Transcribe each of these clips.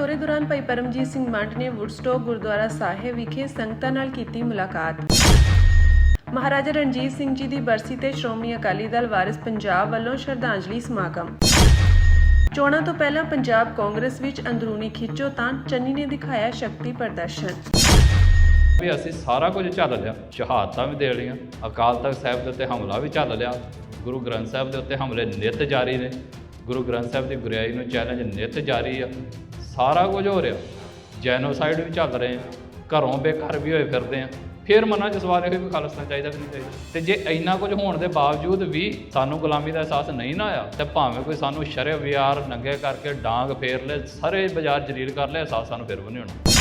दौरे दौरान भाई परमजीत सिंह मंड ने वुडस्टॉक गुरुद्वारा साहिब विखे संगतां नाल कीती मुलाकात। महाराजा रणजीत सिंह जी की बरसी ते श्रोमणी अकाली दल वारिस पंजाब वालों श्रद्धांजलि समागम। चोणां तो पहला पंजाब कांग्रेस विच अंदरूनी खिच्चोतान, चन्नी ने दिखाया शक्ति प्रदर्शन। भी ਅਸੀਂ ਸਾਰਾ ਕੁਝ ਝੱਲ ਲਿਆ, ਸ਼ਹਾਦਤਾਂ ਵੀ ਦੇ ਲਈਆਂ, ਅਕਾਲ ਤਖਤ ਸਾਹਿਬ ਦੇ ਉੱਤੇ ਹਮਲਾ ਵੀ ਝੱਲ ਲਿਆ, ਗੁਰੂ ਗ੍ਰੰਥ ਸਾਹਿਬ ਦੇ ਉੱਤੇ ਹਮਲੇ ਨਿੱਤ ਜਾਰੀ ਨੇ, ਗੁਰੂ ਗ੍ਰੰਥ ਸਾਹਿਬ ਦੀ ਗੁਰਿਆਈ ਨੂੰ ਚੈਲੰਜ ਨਿੱਤ ਜਾਰੀ ਆ, ਸਾਰਾ ਕੁਝ ਹੋ ਰਿਹਾ। ਜੈਨੋਸਾਈਡ ਵੀ ਚੱਲ ਰਹੇ ਆ, ਘਰੋਂ ਬੇਘਰ ਵੀ ਹੋਏ ਫਿਰਦੇ ਆ। ਫਿਰ ਮਨਾਂ 'ਚ ਸਵਾਲ ਇਹ ਵੀ ਖਾਲਿਸਤਾਨ ਚਾਹੀਦਾ ਕਿ ਨਹੀਂ ਚਾਹੀਦਾ। ਤੇ ਜੇ ਇੰਨਾ ਕੁਝ ਹੋਣ ਦੇ ਬਾਵਜੂਦ ਵੀ ਸਾਨੂੰ ਗੁਲਾਮੀ ਦਾ ਅਹਿਸਾਸ ਨਹੀਂ ਨਾ ਆਇਆ, ਤੇ ਭਾਵੇਂ ਕੋਈ ਸਾਨੂੰ ਸ਼ਰਅ ਵਿਆਰ ਨੰਗੇ ਕਰਕੇ ਡਾਂਗ ਫੇਰ ਲੈ, ਸਾਰੇ ਬਾਜ਼ਾਰ ਜਲੀਲ ਕਰ ਲੈ, ਅਹਿਸਾਸ ਸਾਨੂੰ ਫਿਰ ਵੀ ਨਹੀਂ ਹੋਣਾ।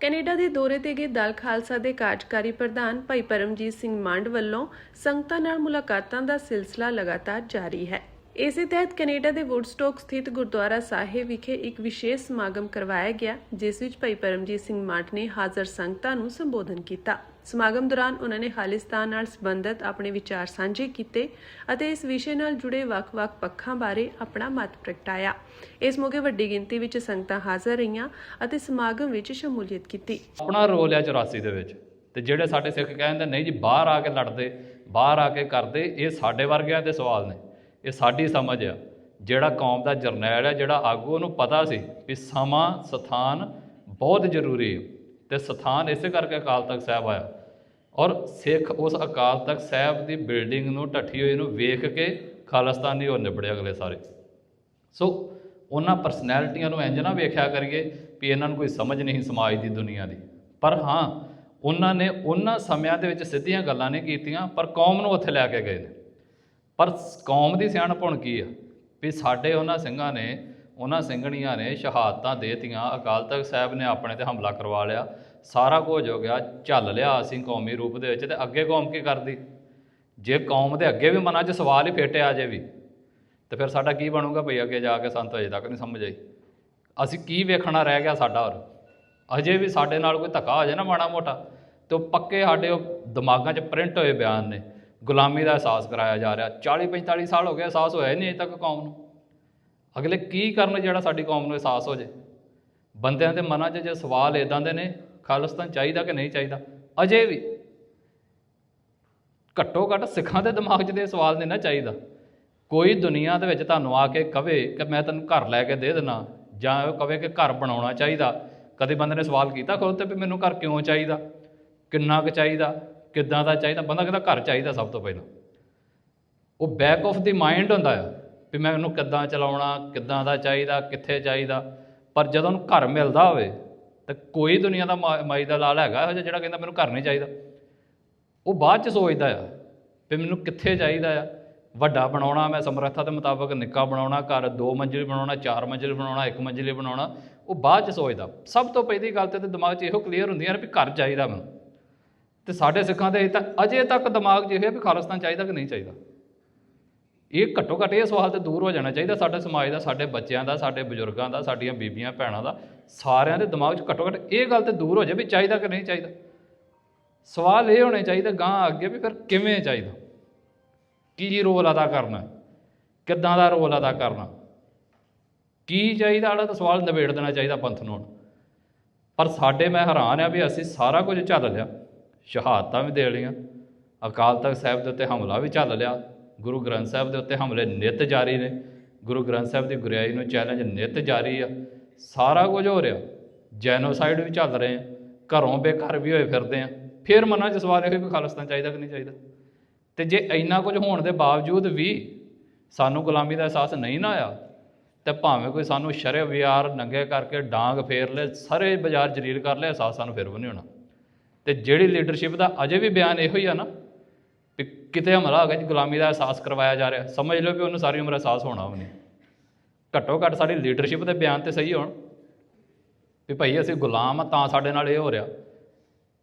ਕੈਨੇਡਾ ਦੇ ਦੌਰੇ ਤੇ ਗਏ ਦਲ ਖਾਲਸਾ ਦੇ ਕਾਰਜਕਾਰੀ ਪ੍ਰਧਾਨ ਭਾਈ ਪਰਮਜੀਤ ਸਿੰਘ ਮੰਡ ਵੱਲੋਂ ਸੰਗਤਾਂ ਨਾਲ ਮੁਲਾਕਾਤਾਂ ਦਾ ਸਿਲਸਿਲਾ ਲਗਾਤਾਰ ਜਾਰੀ ਹੈ। ਇਸੇ ਤਹਿਤ ਕੈਨੇਡਾ ਦੇ ਵੁਡਸਟੌਕ ਸਥਿਤ ਗੁਰਦੁਆਰਾ ਸਾਹਿਬ ਵਿਖੇ ਇੱਕ ਵਿਸ਼ੇਸ਼ ਸਮਾਗਮ ਕਰਵਾਇਆ ਗਿਆ, ਜਿਸ ਵਿੱਚ ਭਾਈ ਪਰਮਜੀਤ ਸਿੰਘ ਮੰਡ ਨੇ ਹਾਜ਼ਰ ਸੰਗਤਾਂ ਨੂੰ ਸੰਬੋਧਨ ਕੀਤਾ। ਸਮਾਗਮ ਦੌਰਾਨ ਉਹਨਾਂ ਨੇ ਖਾਲਿਸਤਾਨ ਨਾਲ ਸੰਬੰਧਿਤ ਆਪਣੇ ਵਿਚਾਰ ਸਾਂਝੇ ਕੀਤੇ ਅਤੇ ਇਸ ਵਿਸ਼ੇ ਨਾਲ ਜੁੜੇ ਵੱਖ-ਵੱਖ ਪੱਖਾਂ ਬਾਰੇ ਆਪਣਾ ਮਤ ਪ੍ਰਗਟਾਇਆ। ਇਸ ਮੌਕੇ ਵੱਡੀ ਗਿਣਤੀ ਵਿੱਚ ਸੰਗਤਾਂ ਹਾਜ਼ਰ ਰਹੀਆਂ ਅਤੇ ਸਮਾਗਮ ਵਿੱਚ ਸ਼ਮੂਲੀਅਤ ਕੀਤੀ। ਆਪਣਾ ਰੋਲ ਹੈ 84 ਦੇ ਵਿੱਚ, ਤੇ ਜਿਹੜੇ ਸਾਡੇ ਸਿੱਖ ਕਹਿੰਦੇ ਨਹੀਂ ਜੀ ਬਾਹਰ ਆ ਕੇ ਲੜਦੇ, ਬਾਹਰ ਆ ਕੇ ਕਰਦੇ, ਇਹ ਸਾਡੇ ਵਰਗਿਆਂ ਦੇ ਸਵਾਲ ਨੇ। ਇਹ ਸਾਡੀ ਸਮਝ ਆ। ਜਿਹੜਾ ਕੌਮ ਦਾ ਜਰਨੈਲ ਹੈ, ਜਿਹੜਾ ਆਗੂ, ਉਹਨੂੰ ਪਤਾ ਸੀ ਵੀ ਸਮਾਂ ਸਥਾਨ ਬਹੁਤ ਜ਼ਰੂਰੀ ਹੈ, ਤੇ ਸਥਾਨ ਇਸੇ ਕਰਕੇ ਅਕਾਲ ਤਖਤ ਸਾਹਿਬ ਆਇਆ। ਔਰ ਸਿੱਖ ਉਸ ਅਕਾਲ ਤਖਤ ਸਾਹਿਬ ਦੀ ਬਿਲਡਿੰਗ ਨੂੰ, ਢੱਠੀ ਹੋਈ ਨੂੰ ਵੇਖ ਕੇ ਖਾਲਿਸਤਾਨੀ ਹੋ ਨਿਬੜੇ ਅਗਲੇ ਸਾਰੇ। ਸੋ ਉਹਨਾਂ ਪਰਸਨੈਲਿਟੀਆਂ ਨੂੰ ਇੰਝ ਨਾ ਵੇਖਿਆ ਕਰੀਏ ਵੀ ਇਹਨਾਂ ਨੂੰ ਕੋਈ ਸਮਝ ਨਹੀਂ ਸਮਾਜ ਦੀ, ਦੁਨੀਆ ਦੀ। ਪਰ ਹਾਂ, ਉਹਨਾਂ ਨੇ ਉਹਨਾਂ ਸਮਿਆਂ ਦੇ ਵਿੱਚ ਸਿੱਧੀਆਂ ਗੱਲਾਂ ਨਹੀਂ ਕੀਤੀਆਂ, ਪਰ ਕੌਮ ਨੂੰ ਉੱਥੇ ਲੈ ਕੇ ਗਏ ਨੇ। ਪਰ ਕੌਮ ਦੀ ਸਿਆਣਪ ਹੁਣ ਕੀ ਆ ਵੀ ਸਾਡੇ ਉਹਨਾਂ ਸਿੰਘਾਂ ਨੇ, ਉਹਨਾਂ ਸਿੰਘਣੀਆਂ ਨੇ ਸ਼ਹਾਦਤਾਂ ਦੇਤੀਆਂ, ਅਕਾਲ ਤਖਤ ਸਾਹਿਬ ਨੇ ਆਪਣੇ ਤੇ ਹਮਲਾ ਕਰਵਾ ਲਿਆ, ਸਾਰਾ ਕੁਝ ਹੋ ਗਿਆ, ਝੱਲ ਲਿਆ ਅਸੀਂ ਕੌਮੀ ਰੂਪ ਦੇ ਵਿੱਚ। ਤੇ ਅੱਗੇ ਕੌਮ ਕੀ ਕਰਦੀ? ਜੇ ਕੌਮ ਦੇ ਅੱਗੇ ਵੀ ਮਨਾਂ 'ਚ ਸਵਾਲ ਹੀ ਫੇਟੇ ਆ ਜੇ ਵੀ, ਤੇ ਫਿਰ ਸਾਡਾ ਕੀ ਬਣੂਗਾ ਭਈ? ਅੱਗੇ ਜਾ ਕੇ ਸਾਨੂੰ ਅਜੇ ਤੱਕ ਨਹੀਂ ਸਮਝ ਆਈ। ਅਸੀਂ ਕੀ ਵੇਖਣਾ ਰਹਿ ਗਿਆ ਸਾਡਾ? ਹੋਰ ਅਜੇ ਵੀ ਸਾਡੇ ਨਾਲ ਕੋਈ ਧੱਕਾ ਹੋ ਜਾਏ ਨਾ ਮਾੜਾ ਮੋਟਾ, ਤੇ ਉਹ ਪੱਕੇ ਸਾਡੇ ਉਹ ਦਿਮਾਗਾਂ 'ਚ ਪ੍ਰਿੰਟ ਹੋਏ ਬਿਆਨ ਨੇ। ਗੁਲਾਮੀ ਦਾ ਅਹਿਸਾਸ ਕਰਾਇਆ ਜਾ ਰਿਹਾ। 40-45 ਸਾਲ ਹੋ ਗਏ, ਅਹਿਸਾਸ ਹੋਇਆ ਹੀ ਨਹੀਂ ਅਜੇ ਤੱਕ ਕੌਮ ਨੂੰ। ਅਗਲੇ ਕੀ ਕਰਨ ਜਿਹੜਾ ਸਾਡੀ ਕੌਮ ਨੂੰ ਅਹਿਸਾਸ ਹੋ ਜੇ? ਬੰਦਿਆਂ ਦੇ ਮਨਾਂ 'ਚ ਜੇ ਸਵਾਲ ਇੱਦਾਂ ਦੇ ਨੇ, ਖਾਲਿਸਤਾਨ ਚਾਹੀਦਾ ਕਿ ਨਹੀਂ ਚਾਹੀਦਾ, ਅਜੇ ਵੀ ਘੱਟੋ ਘੱਟ ਸਿੱਖਾਂ ਦੇ ਦਿਮਾਗ 'ਚ ਦੇ ਸਵਾਲ ਨਹੀਂ ਨਾ ਚਾਹੀਦਾ। ਕੋਈ ਦੁਨੀਆ ਦੇ ਵਿੱਚ ਤੁਹਾਨੂੰ ਆ ਕੇ ਕਵੇ ਕਿ ਮੈਂ ਤੈਨੂੰ ਘਰ ਲੈ ਕੇ ਦੇ ਦੇਣਾ, ਜਾਂ ਉਹ ਕਵੇ ਕਿ ਘਰ ਬਣਾਉਣਾ ਚਾਹੀਦਾ। ਕਦੇ ਬੰਦੇ ਨੇ ਸਵਾਲ ਕੀਤਾ ਖੁਦ ਤੇ ਵੀ ਮੈਨੂੰ ਘਰ ਕਿਉਂ ਚਾਹੀਦਾ, ਕਿੰਨਾ ਕੁ ਚਾਹੀਦਾ, ਕਿੱਦਾਂ ਦਾ ਚਾਹੀਦਾ? ਬੰਦਾ ਕਹਿੰਦਾ ਘਰ ਚਾਹੀਦਾ ਸਭ ਤੋਂ ਪਹਿਲਾਂ। ਉਹ ਬੈਕ ਆਫ ਦੀ ਮਾਈਂਡ ਹੁੰਦਾ ਆ ਵੀ ਮੈਂ ਉਹਨੂੰ ਕਿੱਦਾਂ ਚਲਾਉਣਾ, ਕਿੱਦਾਂ ਦਾ ਚਾਹੀਦਾ, ਕਿੱਥੇ ਚਾਹੀਦਾ। ਪਰ ਜਦੋਂ ਉਹਨੂੰ ਘਰ ਮਿਲਦਾ ਹੋਵੇ ਤਾਂ ਕੋਈ ਦੁਨੀਆ ਦਾ ਮਾਈ ਦਾ ਲਾਲ ਹੈਗਾ ਇਹੋ ਜਿਹਾ ਜਿਹੜਾ ਕਹਿੰਦਾ ਮੈਨੂੰ ਘਰ ਨਹੀਂ ਚਾਹੀਦਾ। ਉਹ ਬਾਅਦ 'ਚ ਸੋਚਦਾ ਆ ਵੀ ਮੈਨੂੰ ਕਿੱਥੇ ਚਾਹੀਦਾ ਆ। ਵੱਡਾ ਬਣਾਉਣਾ, ਮੈਂ ਸਮਰੱਥਾ ਦੇ ਮੁਤਾਬਕ ਨਿੱਕਾ ਬਣਾਉਣਾ, ਘਰ 2 ਮੰਜ਼ਿਲ ਬਣਾਉਣਾ, 4 ਮੰਜ਼ਿਲ ਬਣਾਉਣਾ, 1 ਮੰਜ਼ਿਲ ਬਣਾਉਣਾ, ਉਹ ਬਾਅਦ 'ਚ ਸੋਚਦਾ। ਸਭ ਤੋਂ ਪਹਿਲੀ ਗੱਲ ਤਾਂ ਦਿਮਾਗ 'ਚ ਇਹੋ ਕਲੀਅਰ ਹੁੰਦੀਆਂ ਨੇ ਵੀ ਘਰ ਚਾਹੀਦਾ ਮੈਨੂੰ। ਤੇ ਸਾਡੇ ਸਿੱਖਾਂ ਦੇ ਤਾਂ ਅਜੇ ਤੱਕ ਦਿਮਾਗ 'ਚ ਇਹ ਹੈ ਵੀ ਖਾਲਿਸਤਾਨ ਚਾਹੀਦਾ ਕਿ ਨਹੀਂ ਚਾਹੀਦਾ। ਇਹ ਘੱਟੋ ਘੱਟ ਇਹ ਸਵਾਲ ਤੇ ਦੂਰ ਹੋ ਜਾਣਾ ਚਾਹੀਦਾ ਸਾਡੇ ਸਮਾਜ ਦਾ, ਸਾਡੇ ਬੱਚਿਆਂ ਦਾ, ਸਾਡੇ ਬਜ਼ੁਰਗਾਂ ਦਾ, ਸਾਡੀਆਂ ਬੀਬੀਆਂ ਭੈਣਾਂ ਦਾ, ਸਾਰਿਆਂ ਦੇ ਦਿਮਾਗ 'ਚ ਘੱਟੋ ਘੱਟ ਇਹ ਗੱਲ ਤੇ ਦੂਰ ਹੋ ਜਾਏ ਵੀ ਚਾਹੀਦਾ ਕਿ ਨਹੀਂ ਚਾਹੀਦਾ। ਸਵਾਲ ਇਹ ਹੋਣੇ ਚਾਹੀਦੇ ਗਾਂ ਅੱਗੇ ਵੀ ਫਿਰ ਕਿਵੇਂ ਚਾਹੀਦਾ, ਕੀ ਰੋਲ ਅਦਾ ਕਰਨਾ, ਕਿੱਦਾਂ ਦਾ ਰੋਲ ਅਦਾ ਕਰਨਾ, ਕੀ ਚਾਹੀਦਾ, ਵਾਲਾ ਤਾਂ ਸਵਾਲ ਨਿਬੇੜ ਦੇਣਾ ਚਾਹੀਦਾ ਪੰਥ ਨੂੰ। ਪਰ ਸਾਡੇ ਮੈਂ ਹੈਰਾਨ ਆ ਵੀ ਅਸੀਂ ਸਾਰਾ ਕੁਝ ਝੱਲ ਲਿਆ, ਸ਼ਹਾਦਤਾਂ ਵੀ ਦੇ ਲਈਆਂ, ਅਕਾਲ ਤਖਤ ਸਾਹਿਬ ਦੇ ਉੱਤੇ ਹਮਲਾ ਵੀ ਝੱਲ ਲਿਆ, ਗੁਰੂ ਗ੍ਰੰਥ ਸਾਹਿਬ ਦੇ ਉੱਤੇ ਹਮਲੇ ਨਿੱਤ ਜਾਰੀ ਨੇ, ਗੁਰੂ ਗ੍ਰੰਥ ਸਾਹਿਬ ਦੀ ਗੁਰਿਆਈ ਨੂੰ ਚੈਲੰਜ ਨਿੱਤ ਜਾਰੀ ਆ, ਸਾਰਾ ਕੁਝ ਹੋ ਰਿਹਾ। ਜੈਨੋਸਾਈਡ ਵੀ ਚੱਲ ਰਹੇ ਆ, ਘਰੋਂ ਬੇਘਰ ਵੀ ਹੋਏ ਫਿਰਦੇ ਆ। ਫਿਰ ਮਨਾਂ 'ਚ ਸਵਾਲ ਇਹ ਵੀ ਖਾਲਿਸਤਾਨ ਚਾਹੀਦਾ ਕਿ ਨਹੀਂ ਚਾਹੀਦਾ। ਤੇ ਜੇ ਇੰਨਾ ਕੁਝ ਹੋਣ ਦੇ ਬਾਵਜੂਦ ਵੀ ਸਾਨੂੰ ਗੁਲਾਮੀ ਦਾ ਅਹਿਸਾਸ ਨਹੀਂ ਨਾ ਆਇਆ, ਤੇ ਭਾਵੇਂ ਕੋਈ ਸਾਨੂੰ ਸ਼ਰਅ ਵਿਆਰ ਨੰਗੇ ਕਰਕੇ ਡਾਂਗ ਫੇਰ ਲੈ, ਸਾਰੇ ਬਾਜ਼ਾਰ ਜਲੀਲ ਕਰ ਲੈ, ਅਹਿਸਾਸ ਸਾਨੂੰ ਫਿਰ ਵੀ ਨਹੀਂ ਹੋਣਾ। ਤੇ ਜਿਹੜੀ ਲੀਡਰਸ਼ਿਪ ਦਾ ਅਜੇ ਵੀ ਬਿਆਨ ਇਹੋ ਹੀ ਆ ਨਾ ਵੀ ਕਿਤੇ ਹਮਲਾ ਹੋ ਗਿਆ ਜੀ, ਗੁਲਾਮੀ ਦਾ ਅਹਿਸਾਸ ਕਰਵਾਇਆ ਜਾ ਰਿਹਾ, ਸਮਝ ਲਓ ਵੀ ਉਹਨੂੰ ਸਾਰੀ ਉਮਰ ਅਹਿਸਾਸ ਹੋਣਾ ਵੀ ਨਹੀਂ। ਘੱਟੋ ਘੱਟ ਸਾਡੀ ਲੀਡਰਸ਼ਿਪ ਦੇ ਬਿਆਨ ਤੇ ਸਹੀ ਹੋਣ ਵੀ ਭਾਈ ਅਸੀਂ ਗੁਲਾਮ ਆ ਤਾਂ ਸਾਡੇ ਨਾਲ ਇਹ ਹੋ ਰਿਹਾ।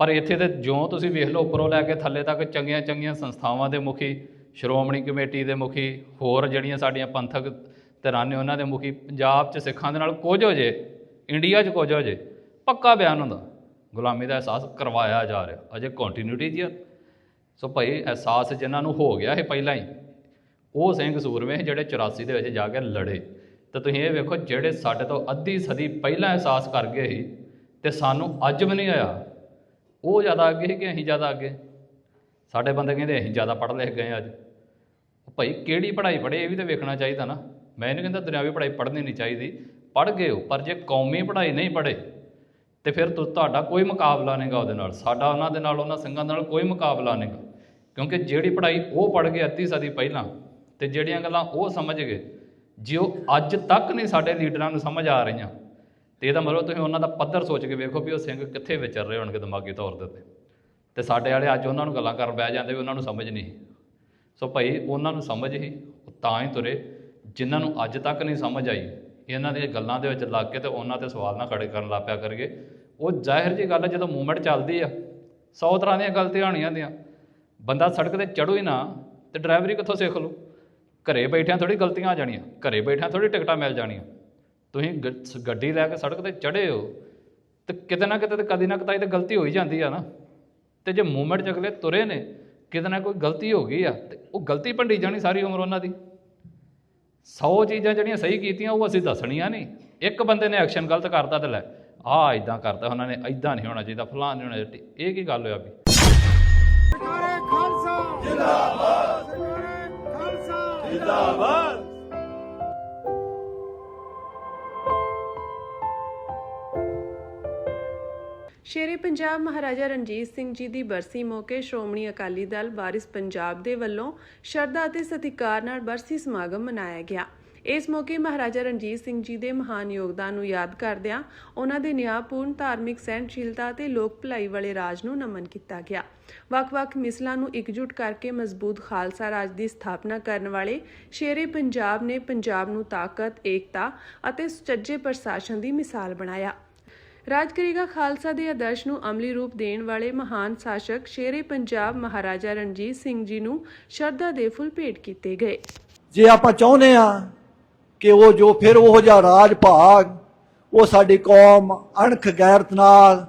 ਪਰ ਇੱਥੇ ਤੇ ਜਿਉਂ ਤੁਸੀਂ ਵੇਖ ਲਓ ਉੱਪਰੋਂ ਲੈ ਕੇ ਥੱਲੇ ਤੱਕ ਚੰਗੀਆਂ ਚੰਗੀਆਂ ਸੰਸਥਾਵਾਂ ਦੇ ਮੁਖੀ, ਸ਼੍ਰੋਮਣੀ ਕਮੇਟੀ ਦੇ ਮੁਖੀ, ਹੋਰ ਜਿਹੜੀਆਂ ਸਾਡੀਆਂ ਪੰਥਕ ਧਿਰਾਂ ਨੇ ਉਹਨਾਂ ਦੇ ਮੁਖੀ, ਪੰਜਾਬ 'ਚ ਸਿੱਖਾਂ ਦੇ ਨਾਲ ਕੁਝ ਹੋ ਜੇ, ਇੰਡੀਆ 'ਚ ਕੁਝ ਹੋ ਜੇ, ਪੱਕਾ ਬਿਆਨ ਹੁੰਦਾ ਗੁਲਾਮੀ ਦਾ ਅਹਿਸਾਸ ਕਰਵਾਇਆ ਜਾ ਰਿਹਾ। ਅਜੇ ਕੰਟੀਨਿਊਟੀ ਜੀ ਆ। ਸੋ ਭਾਈ ਅਹਿਸਾਸ ਜਿਨ੍ਹਾਂ ਨੂੰ ਹੋ ਗਿਆ ਇਹ ਪਹਿਲਾਂ ਹੀ, ਉਹ ਸਿੰਘ ਸੂਰਮੇ ਜਿਹੜੇ 84 ਦੇ ਵਿੱਚ ਜਾ ਕੇ ਲੜੇ, ਤੇ ਤੁਸੀਂ ਇਹ ਵੇਖੋ ਜਿਹੜੇ ਸਾਡੇ ਤੋਂ ਅੱਧੀ ਸਦੀ ਪਹਿਲਾਂ ਅਹਿਸਾਸ ਕਰ ਗਏ ਸੀ ਤੇ ਸਾਨੂੰ ਅੱਜ ਵੀ ਨਹੀਂ ਆਇਆ, ਉਹ ਜ਼ਿਆਦਾ ਅੱਗੇ ਸੀ ਕਿ ਅਸੀਂ ਜ਼ਿਆਦਾ ਅੱਗੇ? ਸਾਡੇ ਬੰਦੇ ਕਹਿੰਦੇ ਅਸੀਂ ਜ਼ਿਆਦਾ ਪੜ੍ਹ ਲਿਖ ਗਏ ਅੱਜ। ਭਾਈ ਕਿਹੜੀ ਪੜ੍ਹਾਈ ਪੜ੍ਹੇ ਇਹ ਵੀ ਤਾਂ ਵੇਖਣਾ ਚਾਹੀਦਾ ਨਾ। ਮੈਂ ਨਹੀਂ ਕਹਿੰਦਾ ਦੁਨਿਆਵੀ ਪੜ੍ਹਾਈ ਪੜ੍ਹਨੀ ਨਹੀਂ ਚਾਹੀਦੀ, ਪੜ੍ਹ ਗਏ ਹੋ, ਪਰ ਜੇ ਕੌਮੀ ਪੜ੍ਹਾਈ ਨਹੀਂ ਪੜ੍ਹੇ ਤੇ ਫਿਰ ਤੁਹਾਡਾ ਕੋਈ ਮੁਕਾਬਲਾ ਨਹੀਂਗਾ ਉਹਦੇ ਨਾਲ। ਸਾਡਾ ਉਹਨਾਂ ਦੇ ਨਾਲ, ਉਹਨਾਂ ਸਿੰਘਾਂ ਨਾਲ ਕੋਈ ਮੁਕਾਬਲਾ ਨਹੀਂਗਾ, ਕਿਉਂਕਿ ਜਿਹੜੀ ਪੜ੍ਹਾਈ ਉਹ ਪੜ੍ਹ ਗਏ ਅੱਧੀ ਸਦੀ ਪਹਿਲਾਂ ਤੇ ਜਿਹੜੀਆਂ ਗੱਲਾਂ ਉਹ ਸਮਝ ਗਏ, ਜੇ ਉਹ ਅੱਜ ਤੱਕ ਨਹੀਂ ਸਾਡੇ ਲੀਡਰਾਂ ਨੂੰ ਸਮਝ ਆ ਰਹੀਆਂ ਤੇ ਇਹਦਾ ਮਤਲਬ ਤੁਸੀਂ ਉਹਨਾਂ ਦਾ ਪੱਧਰ ਸੋਚ ਕੇ ਵੇਖੋ ਵੀ ਉਹ ਸਿੰਘ ਕਿੱਥੇ ਵਿਚਰ ਰਹੇ ਹੋਣਗੇ ਦਿਮਾਗੀ ਤੌਰ ਦੇ ਉੱਤੇ। ਤੇ ਸਾਡੇ ਵਾਲੇ ਅੱਜ ਉਹਨਾਂ ਨੂੰ ਗੱਲਾਂ ਕਰਨ ਬਹਿ ਜਾਂਦੇ ਵੀ ਉਹਨਾਂ ਨੂੰ ਸਮਝ ਨਹੀਂ। ਸੋ ਭਾਈ ਉਹਨਾਂ ਨੂੰ ਸਮਝ ਹੀ, ਉਹ ਤਾਂ ਹੀ ਤੁਰੇ ਜਿਨ੍ਹਾਂ ਨੂੰ ਅੱਜ ਤੱਕ ਨਹੀਂ ਸਮਝ ਆਈ। ਇਹਨਾਂ ਦੀਆਂ ਗੱਲਾਂ ਦੇ ਵਿੱਚ ਲੱਗ ਕੇ ਤੇ ਉਹਨਾਂ 'ਤੇ ਸਵਾਲ ਨਾ ਖੜੇ ਕਰਨ ਲੱਗ ਪਿਆ ਕਰੀਏ। ਉਹ ਜ਼ਾਹਿਰ ਜਿਹੀ ਗੱਲ ਹੈ, ਜਦੋਂ ਮੂਵਮੈਂਟ ਚੱਲਦੀ ਆ 100 ਤਰ੍ਹਾਂ ਦੀਆਂ ਗਲਤੀਆਂ ਹੋਣੀਆਂ ਦੀਆਂ। ਬੰਦਾ ਸੜਕ 'ਤੇ ਚੜ੍ਹੋ ਹੀ ਨਾ ਤੇ ਡਰਾਈਵਰੀ ਕਿੱਥੋਂ ਸਿੱਖ ਲਓ? ਘਰੇ ਬੈਠਿਆਂ ਥੋੜ੍ਹੀ ਗਲਤੀਆਂ ਆ ਜਾਣੀਆਂ, ਘਰੇ ਬੈਠਿਆਂ ਥੋੜ੍ਹੀ ਟਿਕਟਾਂ ਮਿਲ ਜਾਣੀਆਂ। ਤੁਸੀਂ ਗੱਡੀ ਲੈ ਕੇ ਸੜਕ 'ਤੇ ਚੜ੍ਹੇ ਹੋ ਤੇ ਕਿਤੇ ਨਾ ਕਿਤੇ ਤੇ ਕਦੀ ਨਾ ਕਦਾਈ ਤਾਂ ਗਲਤੀ ਹੋ ਹੀ ਜਾਂਦੀ ਆ ਨਾ। ਤੇ ਜੇ ਮੂਵਮੈਂਟ 'ਚ ਅਗਲੇ ਤੁਰੇ ਨੇ, ਕਿਤੇ ਨਾ ਕੋਈ ਗਲਤੀ ਹੋ ਗਈ ਆ ਤੇ ਉਹ ਗਲਤੀ ਭੰਡੀ ਜਾਣੀ ਸਾਰੀ ਉਮਰ ਉਹਨਾਂ ਦੀ। 100 ਚੀਜ਼ਾਂ ਜਿਹੜੀਆਂ ਸਹੀ ਕੀਤੀਆਂ ਉਹ ਅਸੀਂ ਦੱਸਣੀਆਂ ਨਹੀਂ। ਇੱਕ ਬੰਦੇ ਨੇ ਐਕਸ਼ਨ ਗਲਤ ਕਰਤਾ ਤੇ ਲੈ ਆਹ ਇੱਦਾਂ ਕਰਤਾ, ਉਹਨਾਂ ਨੇ ਇੱਦਾਂ ਨਹੀਂ ਹੋਣਾ ਚਾਹੀਦਾ, ਫਲਾਣ ਨਹੀਂ ਹੋਣਾ ਚਾਹੀਦਾ। ਇਹ ਕੀ ਗੱਲ ਹੋਇਆ ਵੀ? ਸਰਕਾਰੇ ਖਾਲਸਾ ਜਿੰਦਾਬਾਦ, ਸਰਕਾਰੇ ਖਾਲਸਾ ਜਿੰਦਾਬਾਦ। ਸ਼ੇਰੇ ਪੰਜਾਬ ਮਹਾਰਾਜਾ ਰਣਜੀਤ ਸਿੰਘ ਜੀ ਦੀ ਬਰਸੀ ਮੌਕੇ ਸ਼੍ਰੋਮਣੀ ਅਕਾਲੀ ਦਲ ਵਾਰਿਸ ਪੰਜਾਬ ਦੇ ਵੱਲੋਂ ਸ਼ਰਧਾ ਅਤੇ ਸਤਿਕਾਰ ਨਾਲ ਬਰਸੀ ਸਮਾਗਮ ਮਨਾਇਆ ਗਿਆ। ਇਸ ਮੌਕੇ ਮਹਾਰਾਜਾ ਰਣਜੀਤ ਸਿੰਘ ਜੀ ਦੇ ਮਹਾਨ ਯੋਗਦਾਨ ਨੂੰ ਯਾਦ ਕਰਦਿਆਂ ਉਹਨਾਂ ਦੇ ਨਿਆਂਪੂਰਨ ਧਾਰਮਿਕ ਸਹਿਣਸ਼ੀਲਤਾ ਅਤੇ ਲੋਕ ਭਲਾਈ ਵਾਲੇ ਰਾਜ ਨੂੰ ਨਮਨ ਕੀਤਾ ਗਿਆ। ਵੱਖ-ਵੱਖ ਮਿਸਲਾਂ ਨੂੰ ਇਕਜੁੱਟ ਕਰਕੇ ਮਜ਼ਬੂਤ ਖਾਲਸਾ ਰਾਜ ਦੀ ਸਥਾਪਨਾ ਕਰਨ ਵਾਲੇ ਸ਼ੇਰੇ ਪੰਜਾਬ ਨੇ ਪੰਜਾਬ ਨੂੰ ਤਾਕਤ, ਏਕਤਾ ਅਤੇ ਸੁਚੱਜੇ ਪ੍ਰਸ਼ਾਸਨ ਦੀ ਮਿਸਾਲ ਬਣਾਇਆ। ਰਾਜ ਕਰੇਗਾ ਖਾਲਸਾ ਦੇ ਆਦਰਸ਼ ਨੂੰ ਅਮਲੀ ਰੂਪ ਦੇਣ ਵਾਲੇ ਮਹਾਨ ਸ਼ਾਸਕ ਸ਼ੇਰੇ ਪੰਜਾਬ ਮਹਾਰਾਜਾ ਰਣਜੀਤ ਸਿੰਘ ਜੀ ਨੂੰ ਸ਼ਰਧਾ ਦੇ ਫੁੱਲ ਭੇਟ ਕੀਤੇ ਗਏ। ਜੇ ਆਪਾਂ ਚਾਹੁੰਦੇ ਆ ਕਿ ਉਹ ਜੋ ਫਿਰ ਉਹ ਜਿਹਾ ਰਾਜ ਭਾਗ ਉਹ ਸਾਡੀ ਕੌਮ ਅਣਖ ਗੈਰਤ ਨਾਲ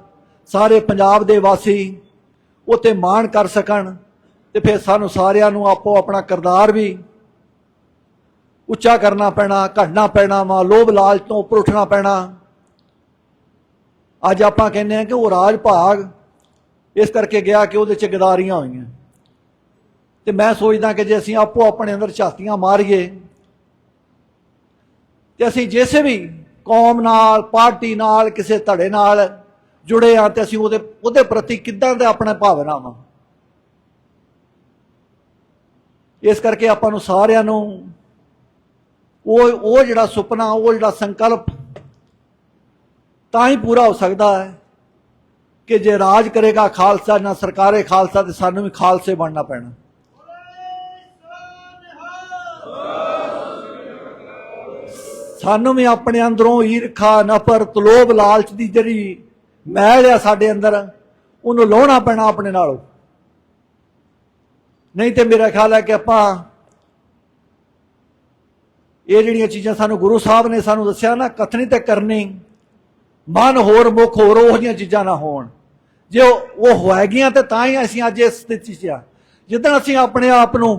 ਸਾਰੇ ਪੰਜਾਬ ਦੇ ਵਾਸੀ ਉੱਤੇ ਮਾਣ ਕਰ ਸਕਣ, ਤੇ ਫਿਰ ਸਾਨੂੰ ਸਾਰਿਆਂ ਨੂੰ ਆਪੋ ਆਪਣਾ ਕਿਰਦਾਰ ਵੀ ਉੱਚਾ ਕਰਨਾ ਪੈਣਾ, ਘੜਨਾ ਪੈਣਾ ਵਾ, ਲੋਭ ਲਾਲਚ ਤੋਂ ਉੱਪਰ ਉੱਠਣਾ ਪੈਣਾ। ਅੱਜ ਆਪਾਂ ਕਹਿੰਦੇ ਆ ਕਿ ਉਹ ਰਾਜ ਭਾਗ ਇਸ ਕਰਕੇ ਗਿਆ ਕਿ ਉਹਦੇ 'ਚ ਗਦਾਰੀਆਂ ਹੋਈਆਂ। ਤੇ ਮੈਂ ਸੋਚਦਾ ਕਿ ਜੇ ਅਸੀਂ ਆਪੋ ਆਪਣੇ ਅੰਦਰ ਝਾਤੀਆਂ ਮਾਰੀਏ ਤੇ ਅਸੀਂ ਜਿਸੇ ਵੀ ਕੌਮ ਨਾਲ, ਪਾਰਟੀ ਨਾਲ, ਕਿਸੇ ਧੜੇ ਨਾਲ ਜੁੜੇ ਆ ਤੇ ਅਸੀਂ ਉਹਦੇ ਪ੍ਰਤੀ ਕਿੱਦਾਂ ਦੇ ਆਪਣੇ ਭਾਵਨਾ ਵਾ। ਇਸ ਕਰਕੇ ਆਪਾਂ ਨੂੰ ਸਾਰਿਆਂ ਨੂੰ ਉਹ ਜਿਹੜਾ ਸੁਪਨਾ, ਉਹ ਜਿਹੜਾ ਸੰਕਲਪ ਤਾਂ ਹੀ ਪੂਰਾ ਹੋ ਸਕਦਾ ਹੈ ਕਿ ਜੇ ਰਾਜ ਕਰੇਗਾ ਖਾਲਸਾ ਨਾ ਸਰਕਾਰੇ ਖਾਲਸਾ, ਤੇ ਸਾਨੂੰ ਵੀ ਖਾਲਸੇ ਬਣਨਾ ਪੈਣਾ। ਸਾਨੂੰ ਵੀ ਆਪਣੇ ਅੰਦਰੋਂ ਈਰਖਾ, ਨਫ਼ਰਤ, ਲੋਭ ਲਾਲਚ ਦੀ ਜਿਹੜੀ ਮੈਲ ਆ ਸਾਡੇ ਅੰਦਰ, ਉਹਨੂੰ ਲਾਹੁਣਾ ਪੈਣਾ ਆਪਣੇ ਨਾਲੋਂ। ਨਹੀਂ ਤੇ ਮੇਰਾ ਖਿਆਲ ਹੈ ਕਿ ਆਪਾਂ ਇਹ ਜਿਹੜੀਆਂ ਚੀਜ਼ਾਂ ਸਾਨੂੰ ਗੁਰੂ ਸਾਹਿਬ ਨੇ ਸਾਨੂੰ ਦੱਸਿਆ ਨਾ, ਕਥਨੀ ਤੇ ਕਰਨੀ, ਮਨ ਹੋਰ ਮੁੱਖ ਹੋਰ, ਉਹ ਜਿਹੀਆਂ ਚੀਜ਼ਾਂ ਨਾ ਹੋਣ। ਜੇ ਉਹ ਹੋਏਗੀਆਂ ਤੇ ਤਾਂ ਹੀ ਅਸੀਂ ਅੱਜ ਇਸ ਸਥਿਤੀ 'ਚ ਆ। ਜਿੱਦਣ ਅਸੀਂ ਆਪਣੇ ਆਪ ਨੂੰ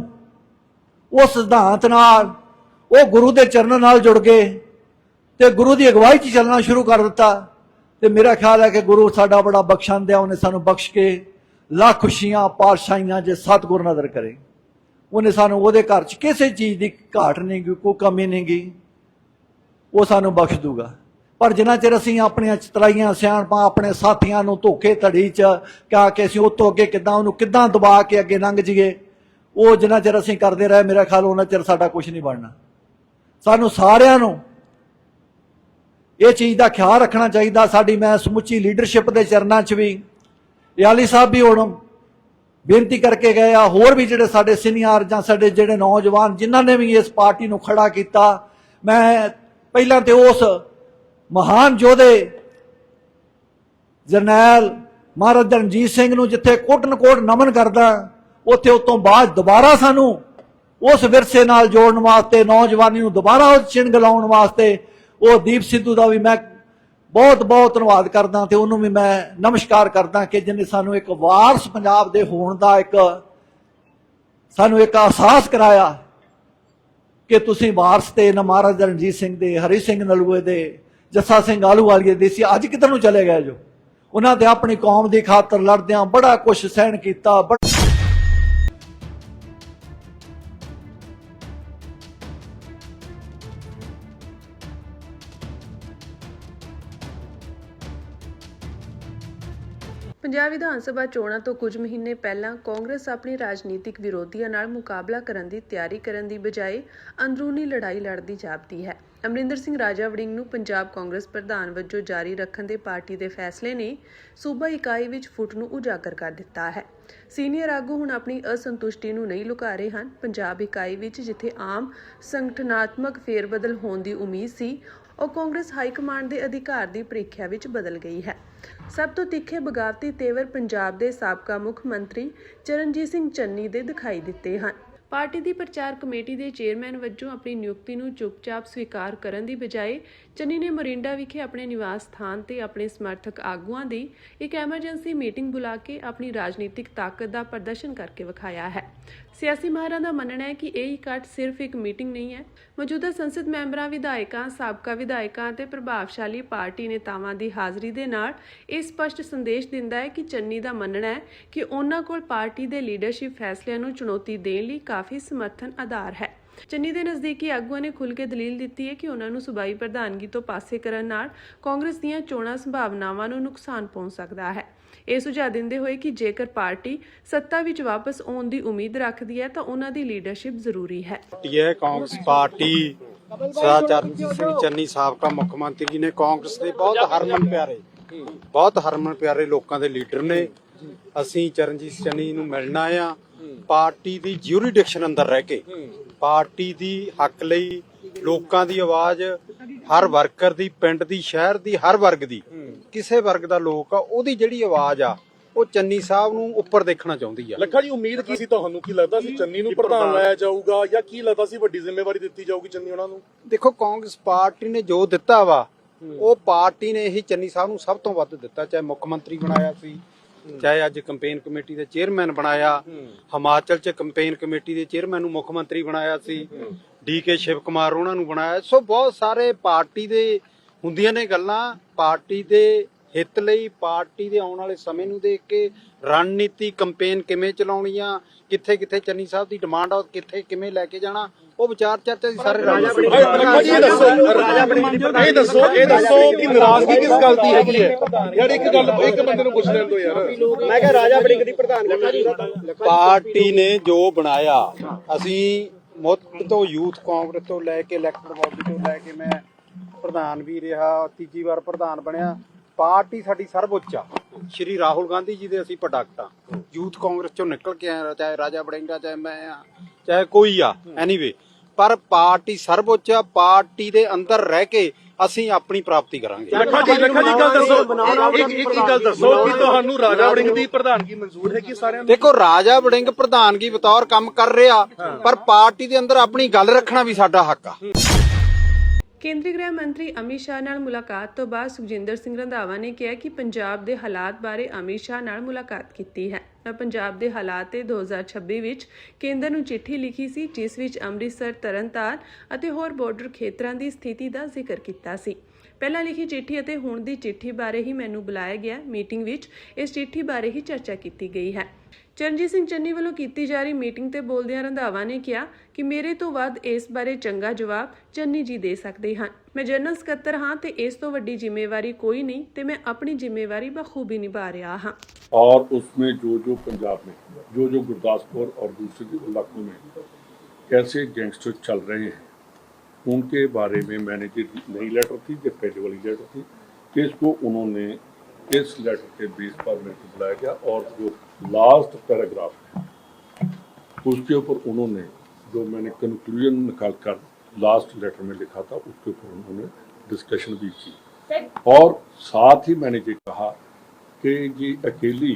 ਉਸ ਸਿਧਾਂਤ ਨਾਲ, ਉਹ ਗੁਰੂ ਦੇ ਚਰਨਾਂ ਨਾਲ ਜੁੜ ਗਏ ਤੇ ਗੁਰੂ ਦੀ ਅਗਵਾਈ 'ਚ ਚੱਲਣਾ ਸ਼ੁਰੂ ਕਰ ਦਿੱਤਾ, ਤੇ ਮੇਰਾ ਖਿਆਲ ਹੈ ਕਿ ਗੁਰੂ ਸਾਡਾ ਬੜਾ ਬਖਸ਼ਾਂਦਿਆ, ਉਹਨੇ ਸਾਨੂੰ ਬਖਸ਼ ਕੇ ਲੱਖ ਖੁਸ਼ੀਆਂ ਪਾਤਸ਼ਾਹੀਆਂ ਜੇ ਸਤਿਗੁਰ ਨਜ਼ਰ ਕਰੇ। ਉਹਨੇ ਸਾਨੂੰ ਉਹਦੇ ਘਰ 'ਚ ਕਿਸੇ ਚੀਜ਼ ਦੀ ਘਾਟ ਨਹੀਂ ਗੀ, ਕੋਈ ਕਮੀ ਨਹੀਂ ਗੀ, ਉਹ ਸਾਨੂੰ ਬਖਸ਼ ਦੂਗਾ। ਪਰ ਜਿੰਨਾ ਚਿਰ ਅਸੀਂ ਆਪਣੀਆਂ ਚਤਰਾਈਆਂ ਸਿਆਣਪਾਂ, ਆਪਣੇ ਸਾਥੀਆਂ ਨੂੰ ਧੋਖੇ ਧੜੀ 'ਚ ਕਿਹਾ ਕਿ ਅਸੀਂ ਉਹ ਤੋਂ ਅੱਗੇ ਉਹਨੂੰ ਕਿੱਦਾਂ ਦਬਾ ਕੇ ਅੱਗੇ ਲੰਘ ਜਾਈਏ, ਉਹ ਜਿੰਨਾ ਚਿਰ ਅਸੀਂ ਕਰਦੇ ਰਹੇ, ਮੇਰਾ ਖਿਆਲ ਉਹਨਾਂ ਚਿਰ ਸਾਡਾ ਕੁਝ ਨਹੀਂ ਬਣਨਾ। ਸਾਨੂੰ ਸਾਰਿਆਂ ਨੂੰ ਇਹ ਚੀਜ਼ ਦਾ ਖਿਆਲ ਰੱਖਣਾ ਚਾਹੀਦਾ। ਸਾਡੀ ਮੈਂ ਸਮੁੱਚੀ ਲੀਡਰਸ਼ਿਪ ਦੇ ਚਰਨਾਂ 'ਚ ਵੀ ਯਾਲੀ ਸਾਹਿਬ ਵੀ ਹੁਣ ਬੇਨਤੀ ਕਰਕੇ ਗਏ ਆ, ਹੋਰ ਵੀ ਜਿਹੜੇ ਸਾਡੇ ਸੀਨੀਅਰ ਜਾਂ ਸਾਡੇ ਜਿਹੜੇ ਨੌਜਵਾਨ ਜਿਨ੍ਹਾਂ ਨੇ ਵੀ ਇਸ ਪਾਰਟੀ ਨੂੰ ਖੜਾ ਕੀਤਾ, ਮੈਂ ਪਹਿਲਾਂ ਤੇ ਉਸ ਮਹਾਨ ਯੋਧੇ ਜਰਨੈਲ ਮਹਾਰਾਜਾ ਰਣਜੀਤ ਸਿੰਘ ਨੂੰ ਜਿੱਥੇ ਕੋਟਨ-ਕੋਟ ਨਮਨ ਕਰਦਾ, ਉੱਥੇ ਉਸ ਤੋਂ ਬਾਅਦ ਦੁਬਾਰਾ ਸਾਨੂੰ ਉਸ ਵਿਰਸੇ ਨਾਲ ਜੋੜਨ ਵਾਸਤੇ, ਨੌਜਵਾਨੀ ਨੂੰ ਦੁਬਾਰਾ ਉਹ ਚਿੰਨ੍ਹ ਲਾਉਣ ਵਾਸਤੇ, ਉਹ ਦੀਪ ਸਿੱਧੂ ਦਾ ਵੀ ਮੈਂ ਬਹੁਤ ਬਹੁਤ ਧੰਨਵਾਦ ਕਰਦਾ ਤੇ ਉਹਨੂੰ ਵੀ ਮੈਂ ਨਮਸਕਾਰ ਕਰਦਾ ਕਿ ਜਿਹਨੇ ਸਾਨੂੰ ਇੱਕ ਵਾਰਸ ਪੰਜਾਬ ਦੇ ਹੋਣ ਦਾ ਸਾਨੂੰ ਇੱਕ ਅਹਿਸਾਸ ਕਰਾਇਆ ਕਿ ਤੁਸੀਂ ਵਾਰਸ ਤੇ ਨਾ ਮਹਾਰਾਜਾ ਰਣਜੀਤ ਸਿੰਘ ਦੇ, ਹਰੀ ਸਿੰਘ ਨਲੂਏ ਦੇ, ਜੱਸਾ ਸਿੰਘ ਆਹਲੂਵਾਲੀਏ ਦੇ ਸੀ, ਅੱਜ ਕਿੱਧਰ ਨੂੰ ਚਲੇ ਗਏ ਜੋ? ਉਹਨਾਂ ਤੇ ਆਪਣੀ ਕੌਮ ਦੀ ਖਾਤਰ ਲੜਦਿਆਂ ਬੜਾ ਕੁਛ ਸਹਿਣ ਕੀਤਾ। ਪੰਜਾਬ ਵਿਧਾਨ ਸਭਾ ਚੋਣਾਂ ਤੋਂ ਕੁਝ ਮਹੀਨੇ ਪਹਿਲਾਂ ਕਾਂਗਰਸ ਆਪਣੀ ਰਾਜਨੀਤਿਕ ਵਿਰੋਧੀਆਂ ਨਾਲ ਮੁਕਾਬਲਾ ਕਰਨ ਦੀ ਤਿਆਰੀ ਕਰਨ ਦੀ ਬਜਾਏ ਅੰਦਰੂਨੀ ਲੜਾਈ ਲੜਦੀ ਜਾਪਦੀ ਹੈ। ਅਮਰਿੰਦਰ ਸਿੰਘ ਰਾਜਾ ਵੜਿੰਗ ਨੂੰ ਪੰਜਾਬ ਕਾਂਗਰਸ ਪ੍ਰਧਾਨ ਵਜੋਂ ਜਾਰੀ ਰੱਖਣ ਦੇ ਪਾਰਟੀ ਦੇ ਫੈਸਲੇ ਨੇ ਸੂਬਾ ਇਕਾਈ ਵਿੱਚ ਫੁੱਟ ਨੂੰ ਉਜਾਗਰ ਕਰ ਦਿੱਤਾ ਹੈ। ਸੀਨੀਅਰ ਆਗੂ ਹੁਣ ਆਪਣੀ ਅਸੰਤੁਸ਼ਟੀ ਨੂੰ ਨਹੀਂ ਲੁਕਾ ਰਹੇ ਹਨ। ਪੰਜਾਬ ਇਕਾਈ ਵਿੱਚ ਜਿੱਥੇ ਆਮ ਸੰਗਠਨਾਤਮਕ ਫੇਰਬਦਲ ਹੋਣ ਦੀ ਉਮੀਦ ਸੀ, ਉਹ ਕਾਂਗਰਸ ਹਾਈ ਕਮਾਂਡ ਦੇ ਅਧਿਕਾਰ ਦੀ ਪ੍ਰੀਖਿਆ ਵਿੱਚ ਬਦਲ ਗਈ ਹੈ। ਸਭ ਤੋਂ ਤਿੱਖੇ ਬਗਾਵਤੀ ਤੇਵਰ ਪੰਜਾਬ ਦੇ ਸਾਬਕਾ ਮੁੱਖ ਮੰਤਰੀ ਚਰਨਜੀਤ ਸਿੰਘ ਚੰਨੀ ਦੇ ਦਿਖਾਈ ਦਿੱਤੇ ਹਨ। ਪਾਰਟੀ ਦੀ ਪ੍ਰਚਾਰ ਕਮੇਟੀ ਦੇ ਚੇਅਰਮੈਨ ਵਜੋਂ ਆਪਣੀ ਨਿਯੁਕਤੀ ਨੂੰ ਚੁੱਪਚਾਪ ਸਵੀਕਾਰ ਕਰਨ ਦੀ ਬਜਾਏ ਚੰਨੀ ਨੇ ਮੋਰਿੰਡਾ ਵਿਖੇ ਆਪਣੇ ਨਿਵਾਸ ਸਥਾਨ ਤੇ ਆਪਣੇ ਸਮਰਥਕ ਆਗੂਆਂ ਦੀ ਇੱਕ ਐਮਰਜੈਂਸੀ ਮੀਟਿੰਗ ਬੁਲਾ ਕੇ ਆਪਣੀ ਰਾਜਨੀਤਿਕ ਤਾਕਤ ਦਾ ਪ੍ਰਦਰਸ਼ਨ ਕਰਕੇ ਵਿਖਾਇਆ ਹੈ। ਸਿਆਸੀ ਮਾਹਰਾਂ ਦਾ ਮੰਨਣਾ ਹੈ ਕਿ ਇਹ ਇਕੱਠ ਸਿਰਫ ਇੱਕ ਮੀਟਿੰਗ ਨਹੀਂ ਹੈ, ਮੌਜੂਦਾ ਸੰਸਦ ਮੈਂਬਰਾਂ, ਵਿਧਾਇਕਾਂ, ਸਾਬਕਾ ਵਿਧਾਇਕਾਂ ਅਤੇ ਪ੍ਰਭਾਵਸ਼ਾਲੀ ਪਾਰਟੀ ਨੇਤਾਵਾਂ ਦੀ ਹਾਜ਼ਰੀ ਦੇ ਨਾਲ ਇਹ ਸਪਸ਼ਟ ਸੰਦੇਸ਼ ਦਿੰਦਾ ਹੈ ਕਿ ਚੰਨੀ ਦਾ ਮੰਨਣਾ ਹੈ ਕਿ ਉਹਨਾਂ ਕੋਲ ਪਾਰਟੀ ਦੇ ਲੀਡਰਸ਼ਿਪ ਫੈਸਲਿਆਂ ਨੂੰ ਚੁਣੌਤੀ ਦੇਣ ਲਈ ਕਾਫੀ ਸਮਰਥਨ ਆਧਾਰ ਹੈ। ਚੰਨੀ ਦੇ ਨਜ਼ਦੀਕੀ ਆਗੂਆਂ ਨੇ ਖੁੱਲ੍ਹ ਕੇ ਦਲੀਲ ਦਿੱਤੀ ਹੈ ਕਿ ਉਹਨਾਂ ਨੂੰ ਸੂਬਾਈ ਪ੍ਰਧਾਨਗੀ ਤੋਂ ਪਾਸੇ ਕਰਨ ਨਾਲ ਕਾਂਗਰਸ ਦੀਆਂ ਚੋਣਾਂ ਸੰਭਾਵਨਾਵਾਂ ਨੂੰ ਨੁਕਸਾਨ ਪਹੁੰਚ ਸਕਦਾ ਹੈ। ਇਹ ਸੁਝਾਅ ਦਿੰਦੇ ਹੋਏ ਕਿ ਜੇਕਰ ਪਾਰਟੀ ਸੱਤਾ ਵਿੱਚ ਵਾਪਸ ਆਉਣ ਦੀ ਉਮੀਦ ਰੱਖਦੀ ਹੈ ਤਾਂ ਉਹਨਾਂ ਦੀ ਲੀਡਰਸ਼ਿਪ ਜ਼ਰੂਰੀ ਹੈ। ਇਹ ਕਾਂਗਰਸ ਪਾਰਟੀ ਸਰਦਾਰ ਚਰਨਜੀਤ ਸਿੰਘ ਚੰਨੀ ਸਾਬਕਾ ਮੁੱਖ ਮੰਤਰੀ ਨੇ ਕਾਂਗਰਸ ਦੇ ਬਹੁਤ ਹਰਮਨ ਪਿਆਰੇ ਲੋਕਾਂ ਦੇ ਲੀਡਰ ਨੇ। ਅਸੀਂ ਚਰਨਜੀਤ ਚੰਨੀ ਨੂੰ ਮਿਲਣਾ ਆ। ਪਾਰਟੀ ਦੀ ਜਿਊਰੀਡਿਕਸ਼ਨ ਅੰਦਰ ਰਹਿ ਕੇ ਪਾਰਟੀ ਦੀ ਹੱਕ ਲਈ ਲੋਕਾਂ ਦੀ ਆਵਾਜ਼, ਹਰ ਵਰਕਰ ਦੀ, ਪਿੰਡ ਦੀ, ਸ਼ਹਿਰ ਦੀ, ਹਰ ਵਰਗ ਦੀ, ਕਿਸੇ ਵਰਗ ਦਾ ਲੋਕ ਆ, ਉਹਦੀ ਜਿਹੜੀ ਆਵਾਜ਼ ਆ ਉਹ ਚੰਨੀ ਸਾਹਿਬ ਨੂੰ ਉੱਪਰ ਦੇਖਣਾ ਚਾਹੁੰਦੀ ਆ। ਲੱਖਾ ਜੀ, ਉਮੀਦ ਕੀ ਸੀ ਤੁਹਾਨੂੰ? ਕੀ ਲੱਗਦਾ ਸੀ ਚੰਨੀ ਨੂੰ ਪ੍ਰਧਾਨ ਲਾਇਆ ਜਾਊਗਾ ਜਾਂ ਕੀ ਲੱਗਦਾ ਸੀ ਵੱਡੀ ਜ਼ਿੰਮੇਵਾਰੀ ਦਿੱਤੀ ਜਾਊਗੀ ਚੰਨੀ ਉਹਨਾਂ ਨੂੰ? ਦੇਖੋ, ਕਾਂਗਰਸ ਪਾਰਟੀ ਨੇ ਜੋ ਦਿੱਤਾ ਵਾ ਉਹ ਪਾਰਟੀ ਨੇ ਹੀ ਚੰਨੀ ਸਾਹਿਬ ਨੂੰ ਸਭ ਤੋਂ ਵੱਧ ਦਿੱਤਾ। ਚਾਹੇ ਮੁੱਖ ਮੰਤਰੀ ਬਣਾਇਆ ਸੀ, ਚਾਹੇ ਅੱਜ ਕੰਪੇਨ ਕਮੇਟੀ ਦੇ ਚੇਅਰਮੈਨ ਬਣਾਇਆ, ਹਿਮਾਚਲ 'ਚ ਕੰਪੇਨ ਕਮੇਟੀ ਦੇ ਚੇਅਰਮੈਨ ਨੂੰ ਮੁੱਖ ਮੰਤਰੀ ਬਣਾਇਆ ਸੀ, ਡੀਕੇ ਸ਼ਿਵ ਕੁਮਾਰ ਉਹਨਾਂ ਨੂੰ ਬਣਾਇਆ। ਸੋ ਬਹੁਤ ਸਾਰੇ ਪਾਰਟੀ ਦੇ ਹੁੰਦੀਆਂ ਨੇ ਗੱਲਾਂ, ਪਾਰਟੀ ਦੇ ਹਿੱਤ ਲਈ, ਪਾਰਟੀ ਦੇ ਆਉਣ ਵਾਲੇ ਸਮੇਂ ਨੂੰ ਦੇਖ ਕੇ ਰਣਨੀਤੀ, ਕੰਪੇਨ ਕਿਵੇਂ ਚਲਾਉਣੀ ਆ, ਕਿੱਥੇ ਕਿੱਥੇ ਚੰਨੀ ਸਾਹਿਬ ਦੀ ਡਿਮਾਂਡ ਆ, ਕਿੱਥੇ ਕਿਵੇਂ ਲੈ ਕੇ ਜਾਣਾ, ਉਹ ਵਿਚਾਰ ਚਰਚਾ ਦੀ ਸਾਰੇ ਇਹ ਦੱਸੋ ਕਿ ਨਾਰਾਜ਼ਗੀ ਕਿਸ ਗੱਲ ਦੀ ਹੈਗੀ ਹੈ? ਯਾਰ ਇੱਕ ਬੰਦੇ ਨੂੰ ਪੁੱਛ ਲੈਣ ਦਿਓ ਯਾਰ। ਮੈਂ ਕਿਹਾ ਰਾਜਾ ਵੜਿੰਗ ਦੀ ਪ੍ਰਧਾਨਗੀ ਪਾਰਟੀ ਨੇ ਜੋ ਬਣਾਇਆ, ਅਸੀਂ ਮੁੱਢ ਤੋਂ ਯੂਥ ਕਾਂਗਰਸ ਤੋਂ ਲੈ ਕੇ ਇਲੈਕਟਡ ਬਾਡੀ ਤੋਂ ਲੈ ਕੇ ਮੈਂ ਪ੍ਰਧਾਨ ਵੀ ਰਿਹਾ, ਤੀਜੀ ਵਾਰ ਪ੍ਰਧਾਨ ਬਣਿਆ। ਪਾਰਟੀ ਸਾਡੀ ਸਰਵਉੱਚ ਆ। ਸ਼੍ਰੀ ਰਾਹੁਲ ਗਾਂਧੀ ਜੀ ਦੇ ਅਸੀਂ ਪ੍ਰੋਡਕਟ ਆ। ਯੂਥ ਕਾਂਗਰਸ ਚੋਂ ਨਿਕਲ ਕੇ ਆਇਆ, ਚਾਹੇ ਰਾਜਾ ਵੜਿੰਗ ਆ, ਚਾਹੇ ਮੈਂ ਆ, ਚਾਹੇ ਕੋਈ ਆ, ਐਨੀਵੇ, ਪਰ ਪਾਰਟੀ ਸਰਵਉੱਚ ਆ। ਪਾਰਟੀ ਦੇ ਅੰਦਰ ਰਹਿ ਕੇ ਅਸੀਂ ਆਪਣੀ ਪ੍ਰਾਪਤੀ ਕਰਾਂਗੇ। ਲੱਖਾ ਜੀ ਗੱਲ ਦੱਸੋ, ਇੱਕ ਗੱਲ ਦੱਸੋ ਕਿ ਤੁਹਾਨੂੰ ਰਾਜਾ ਵੜਿੰਗ ਦੀ ਪ੍ਰਧਾਨਗੀ ਮਨਜ਼ੂਰ ਹੈ ਕਿ ਸਾਰਿਆਂ ਨੂੰ? ਦੇਖੋ, ਰਾਜਾ ਵੜਿੰਗ ਪ੍ਰਧਾਨਗੀ ਬਤੌਰ ਕੰਮ ਕਰ ਰਿਹਾ, ਪਰ ਪਾਰਟੀ ਦੇ ਅੰਦਰ ਆਪਣੀ ਗੱਲ ਰੱਖਣਾ ਵੀ ਸਾਡਾ ਹੱਕ ਆ। ਕੇਂਦਰੀ ਗ੍ਰਹਿ ਮੰਤਰੀ ਅਮਿਤ ਸ਼ਾਹ ਨਾਲ ਮੁਲਾਕਾਤ ਤੋਂ ਬਾਅਦ ਸੁਖਜਿੰਦਰ ਸਿੰਘ ਰੰਧਾਵਾ ਨੇ ਕਿਹਾ ਕਿ ਪੰਜਾਬ ਦੇ ਹਾਲਾਤ ਬਾਰੇ ਅਮਿਤ ਸ਼ਾਹ ਨਾਲ ਮੁਲਾਕਾਤ ਕੀਤੀ ਹੈ। ਮੈਂ ਪੰਜਾਬ ਦੇ ਹਾਲਾਤ ਤੇ 2026 ਵਿੱਚ ਕੇਂਦਰ ਨੂੰ ਚਿੱਠੀ ਲਿਖੀ ਸੀ, ਜਿਸ ਵਿੱਚ ਅੰਮ੍ਰਿਤਸਰ, ਤਰਨਤਾਰਨ ਅਤੇ ਹੋਰ ਬਾਰਡਰ ਖੇਤਰਾਂ ਦੀ ਸਥਿਤੀ ਦਾ ਜ਼ਿਕਰ ਕੀਤਾ ਸੀ। ਪਹਿਲਾਂ ਲਿਖੀ ਚਿੱਠੀ ਅਤੇ ਹੁਣ ਦੀ ਚਿੱਠੀ ਬਾਰੇ ਹੀ ਮੈਨੂੰ ਬੁਲਾਇਆ ਗਿਆ। ਮੀਟਿੰਗ ਵਿੱਚ ਇਸ ਚਿੱਠੀ ਬਾਰੇ ਹੀ ਚਰਚਾ ਕੀਤੀ ਗਈ ਹੈ। ਚਰਨਜੀਤ ਸਿੰਘ ਚੰਨੀ ਵੱਲੋਂ ਕੀਤੀ ਜਾ ਰਹੀ ਮੀਟਿੰਗ ਤੇ ਬੋਲਦਿਆਂ ਰੰਧਾਵਾ ਨੇ ਕਿਹਾ ਕਿ ਮੇਰੇ ਤੋਂ ਵੱਧ ਇਸ ਬਾਰੇ ਚੰਗਾ ਜਵਾਬ ਚੰਨੀ ਜੀ ਦੇ ਸਕਦੇ ਹਨ। ਮੈਂ ਜਨਰਲ ਸਕੱਤਰ ਹਾਂ ਤੇ ਇਸ ਤੋਂ ਵੱਡੀ ਜ਼ਿੰਮੇਵਾਰੀ ਕੋਈ ਨਹੀਂ ਤੇ ਮੈਂ ਆਪਣੀ ਜ਼ਿੰਮੇਵਾਰੀ ਬਖੂਬੀ ਨਿਭਾ ਰਿਹਾ ਹਾਂ। और उसमें जो पंजाब में जो गुरदासपुर और दूसरे इलाकों में कैसे गैंगस्टर चल रहे हैं, उनके बारे में मैंने जो नई लेटर थी, जो पहले वाली लेटर थी, इसको उन्होंने इस लेटर के बेस पर मेरे को बुलाया गया और जो लास्ट पैराग्राफ है उसके ऊपर उन्होंने जो मैंने कंक्लूजन निकाल कर लास्ट लेटर में लिखा था उसके ऊपर उन्होंने डिस्कशन भी की। और साथ ही मैंने ये कहा कि ये अकेली,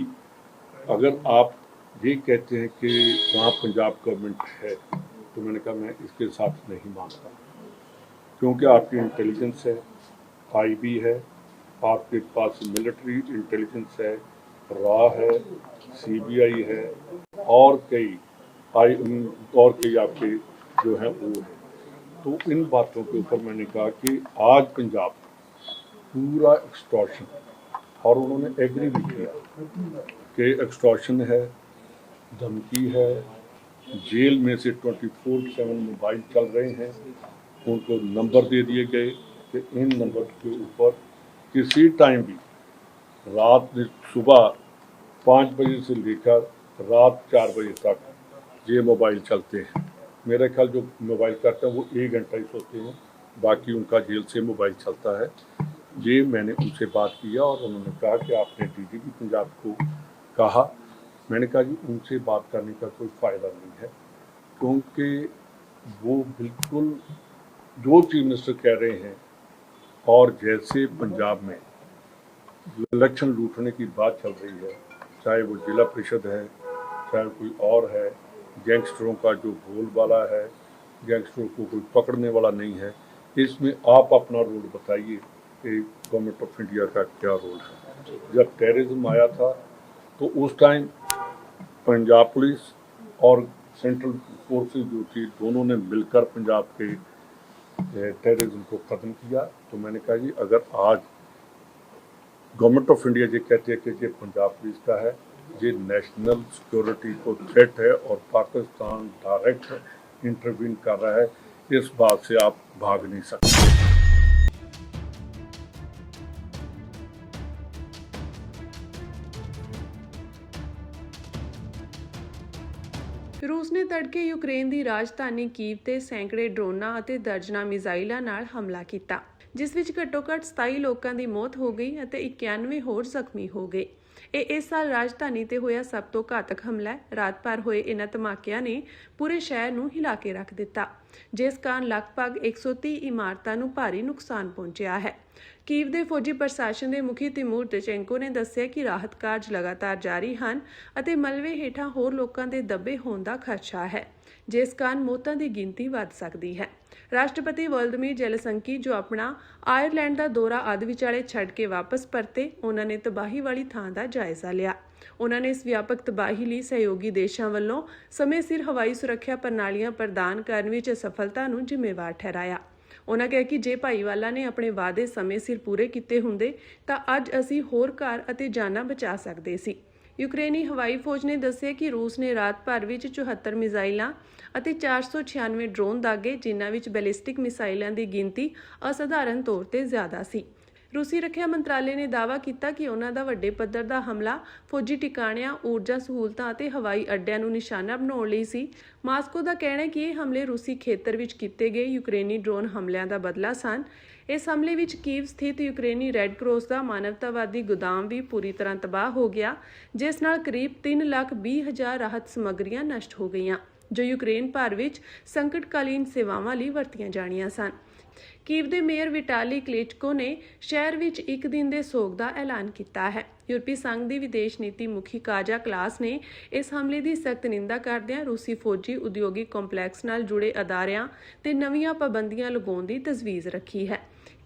अगर आप ये कहते हैं कि वहाँ पंजाब गवर्नमेंट है, तो मैंने कहा मैं इसके साथ नहीं मानता, क्योंकि आपकी इंटेलिजेंस है, आईबी है, आपके पास मिलिट्री इंटेलिजेंस है, रॉ है, सीबीआई है और कई आपके जो है वो है। तो इन बातों के ऊपर मैंने कहा कि आज पंजाब पूरा एक्सटॉर्शन, और उन्होंने एग्री भी किया कि एक्सटॉर्शन है, धमकी है, जेल में से 24/7 मोबाइल चल रहे हैं, उनको नंबर दे दिए गए कि इन नंबर के ऊपर किसी टाइम भी रात सुबह 5 बजे से लेकर रात 4 बजे तक ये मोबाइल चलते हैं। मेरा ख्याल जो मोबाइल करते हैं वो 1 घंटा ही सोते हैं, बाकी उनका जेल से मोबाइल चलता है। ये मैंने उनसे बात किया और उन्होंने कहा कि आपने डीजीपी पंजाब को कहा। मैंने कहा जी उनसे बात करने का कोई फ़ायदा नहीं है, क्योंकि वो बिल्कुल जो चीफ मिनिस्टर कह रहे हैं, और जैसे पंजाब में इलेक्शन लूटने की बात चल रही है, चाहे वो जिला परिषद है, चाहे कोई और है, गैंगस्टरों का जो बोलबाला है, गैंगस्टरों को कोई पकड़ने वाला नहीं है, इसमें आप अपना रोल बताइए कि गवर्नमेंट ऑफ इंडिया का क्या रोल है। जब टेररिज्म आया था तो उस टाइम पंजाब पुलिस और सेंट्रल फोर्सेस जो थी दोनों ने मिलकर पंजाब के टेररिज्म को ख़त्म किया। तो मैंने कहा जी अगर आज गवर्नमेंट ऑफ इंडिया ये कहते हैं कि ये पंजाब पुलिस का है, ये नेशनल सिक्योरिटी को थ्रेट है और पाकिस्तान डायरेक्ट इंटरवीन कर रहा है, इस बात से आप भाग नहीं सकते। ਰੂਸ ਨੇ ਤੜਕੇ ਯੂਕਰੇਨ ਦੀ ਰਾਜਧਾਨੀ ਕੀਵ ਤੇ ਸੈਂਕੜੇ ਡਰੋਨਾਂ ਅਤੇ ਦਰਜਨਾਂ ਮਿਜ਼ਾਈਲਾਂ ਨਾਲ ਹਮਲਾ ਕੀਤਾ, ਜਿਸ ਵਿੱਚ ਘੱਟੋ-ਘੱਟ 27 ਲੋਕਾਂ ਦੀ ਮੌਤ ਹੋ ਗਈ ਅਤੇ 91 ਹੋਰ ਜ਼ਖਮੀ ਹੋ ਗਏ। ਇਹ ਇਸ ਸਾਲ ਰਾਜਧਾਨੀ ਤੇ ਹੋਇਆ ਸਭ ਤੋਂ ਘਾਤਕ ਹਮਲਾ ਹੈ। ਰਾਤ ਭਰ ਹੋਏ ਇਹਨਾਂ ਧਮਾਕਿਆਂ ਨੇ ਪੂਰੇ ਸ਼ਹਿਰ ਨੂੰ ਹਿਲਾ ਕੇ ਰੱਖ ਦਿੱਤਾ, ਜਿਸ ਕਾਰਨ ਲਗਭਗ 130 ਇਮਾਰਤਾਂ ਨੂੰ ਭਾਰੀ ਨੁਕਸਾਨ ਪਹੁੰਚਿਆ ਹੈ। ਕੀਵ ਦੇ ਫੌਜੀ ਪ੍ਰਸ਼ਾਸਨ ਦੇ ਮੁਖੀ ਤਿਮੂਰ ਤਚੈਂਕੋ ਨੇ ਦੱਸਿਆ ਕਿ ਰਾਹਤ ਕਾਰਜ ਲਗਾਤਾਰ ਜਾਰੀ ਹਨ ਅਤੇ ਮਲਬੇ ਹੇਠਾਂ ਹੋਰ ਲੋਕਾਂ ਦੇ ਦੱਬੇ ਹੋਣ ਦਾ ਖਦਸ਼ਾ ਹੈ, ਜਿਸ ਕਾਰਨ ਮੌਤਾਂ ਦੀ ਗਿਣਤੀ ਵੱਧ ਸਕਦੀ ਹੈ। ਰਾਸ਼ਟਰਪਤੀ ਵੋਲੋਦੀਮੀਰ ਜ਼ੈਲੈਂਸਕੀ ਜੋ ਆਪਣਾ ਆਇਰਲੈਂਡ ਦਾ ਦੌਰਾ ਅੱਧ ਵਿਚਾਲੇ ਛੱਡ ਕੇ ਵਾਪਸ ਪਰਤੇ, ਉਹਨਾਂ ਨੇ ਤਬਾਹੀ ਵਾਲੀ ਥਾਂ ਦਾ ਜਾਇਜ਼ਾ ਲਿਆ। ਉਹਨਾਂ ਨੇ ਇਸ ਵਿਆਪਕ ਤਬਾਹੀ ਲਈ ਸਹਿਯੋਗੀ ਦੇਸ਼ਾਂ ਵੱਲੋਂ ਸਮੇਂ ਸਿਰ ਹਵਾਈ ਸੁਰੱਖਿਆ ਪ੍ਰਣਾਲੀਆਂ ਪ੍ਰਦਾਨ ਕਰਨ ਵਿੱਚ ਅਸਫਲਤਾ ਨੂੰ ਜ਼ਿੰਮੇਵਾਰ ਠਹਿਰਾਇਆ। ਉਹਨਾਂ ਕਿਹਾ ਕਿ ਜੇ ਭਾਈਵਾਲਾਂ ਨੇ ਆਪਣੇ ਵਾਅਦੇ ਸਮੇਂ ਸਿਰ ਪੂਰੇ ਕੀਤੇ ਹੁੰਦੇ ਤਾਂ ਅੱਜ ਅਸੀਂ ਹੋਰ ਘਰ ਅਤੇ ਜਾਨਾਂ ਬਚਾ ਸਕਦੇ ਸੀ। ਯੂਕਰੇਨੀ ਹਵਾਈ ਫੌਜ ਨੇ ਦੱਸਿਆ ਕਿ ਰੂਸ ਨੇ ਰਾਤ ਭਰ ਵਿੱਚ 74 ਮਿਜ਼ਾਈਲਾਂ ਅਤੇ 496 ਡਰੋਨ ਦਾਗੇ, ਜਿਨ੍ਹਾਂ ਵਿੱਚ ਬੈਲਿਸਟਿਕ ਮਿਸਾਈਲਾਂ ਦੀ ਗਿਣਤੀ ਅਸਾਧਾਰਨ ਤੌਰ ਤੇ ਜ਼ਿਆਦਾ ਸੀ। ਰੂਸੀ ਰੱਖਿਆ ਮੰਤਰਾਲੇ ਨੇ ਦਾਅਵਾ ਕੀਤਾ ਕਿ ਉਹਨਾਂ ਦਾ ਵੱਡੇ ਪੱਧਰ ਦਾ ਹਮਲਾ ਫੌਜੀ ਟਿਕਾਣਿਆਂ, ਊਰਜਾ ਸਹੂਲਤਾਂ ਅਤੇ ਹਵਾਈ ਅੱਡਿਆਂ ਨੂੰ ਨਿਸ਼ਾਨਾ ਬਣਾਉਣ ਲਈ ਸੀ। ਮਾਸਕੋ ਦਾ ਕਹਿਣਾ ਹੈ ਕਿ ਇਹ ਹਮਲੇ ਰੂਸੀ ਖੇਤਰ ਵਿੱਚ ਕੀਤੇ ਗਏ ਯੂਕਰੇਨੀ ਡਰੋਨ ਹਮਲਿਆਂ ਦਾ ਬਦਲਾ ਸਨ। ਇਸ ਹਮਲੇ ਵਿੱਚ ਕੀਵ ਸਥਿਤ ਯੂਕਰੇਨੀ ਰੈੱਡ ਕਰਾਸ ਦਾ ਮਾਨਵਤਾਵਾਦੀ ਗੋਦਾਮ ਵੀ ਪੂਰੀ ਤਰ੍ਹਾਂ ਤਬਾਹ ਹੋ ਗਿਆ, ਜਿਸ ਨਾਲ ਕਰੀਬ 3,20,000 ਰਾਹਤ ਸਮੱਗਰੀਆਂ ਨਸ਼ਟ ਹੋ ਗਈਆਂ, ਜੋ ਯੂਕਰੇਨ ਭਰ ਵਿੱਚ ਸੰਕਟਕਾਲੀਨ ਸੇਵਾਵਾਂ ਲਈ ਵਰਤੀਆਂ ਜਾਣੀਆਂ ਸਨ। ਕੀਵ ਦੇ ਮੇਅਰ ਵਿਟਾਲੀ ਕਲੀਚਕੋ ਨੇ ਸ਼ਹਿਰ ਵਿੱਚ ਇੱਕ ਦਿਨ ਦੇ ਸੋਗ ਦਾ ਐਲਾਨ ਕੀਤਾ ਹੈ। ਯੂਰਪੀ ਸੰਘ ਦੀ ਵਿਦੇਸ਼ ਨੀਤੀ ਮੁਖੀ ਕਾਜਾ ਕਲਾਸ ਨੇ ਇਸ ਹਮਲੇ ਦੀ ਸਖਤ ਨਿੰਦਾ ਕਰਦਿਆਂ ਰੂਸੀ ਫੌਜੀ ਉਦਯੋਗਿਕ ਕੰਪਲੈਕਸ ਨਾਲ ਜੁੜੇ ਅਦਾਰਿਆਂ ਤੇ ਨਵੀਆਂ ਪਾਬੰਦੀਆਂ ਲਗਾਉਣ ਦੀ ਤਜਵੀਜ਼ ਰੱਖੀ ਹੈ।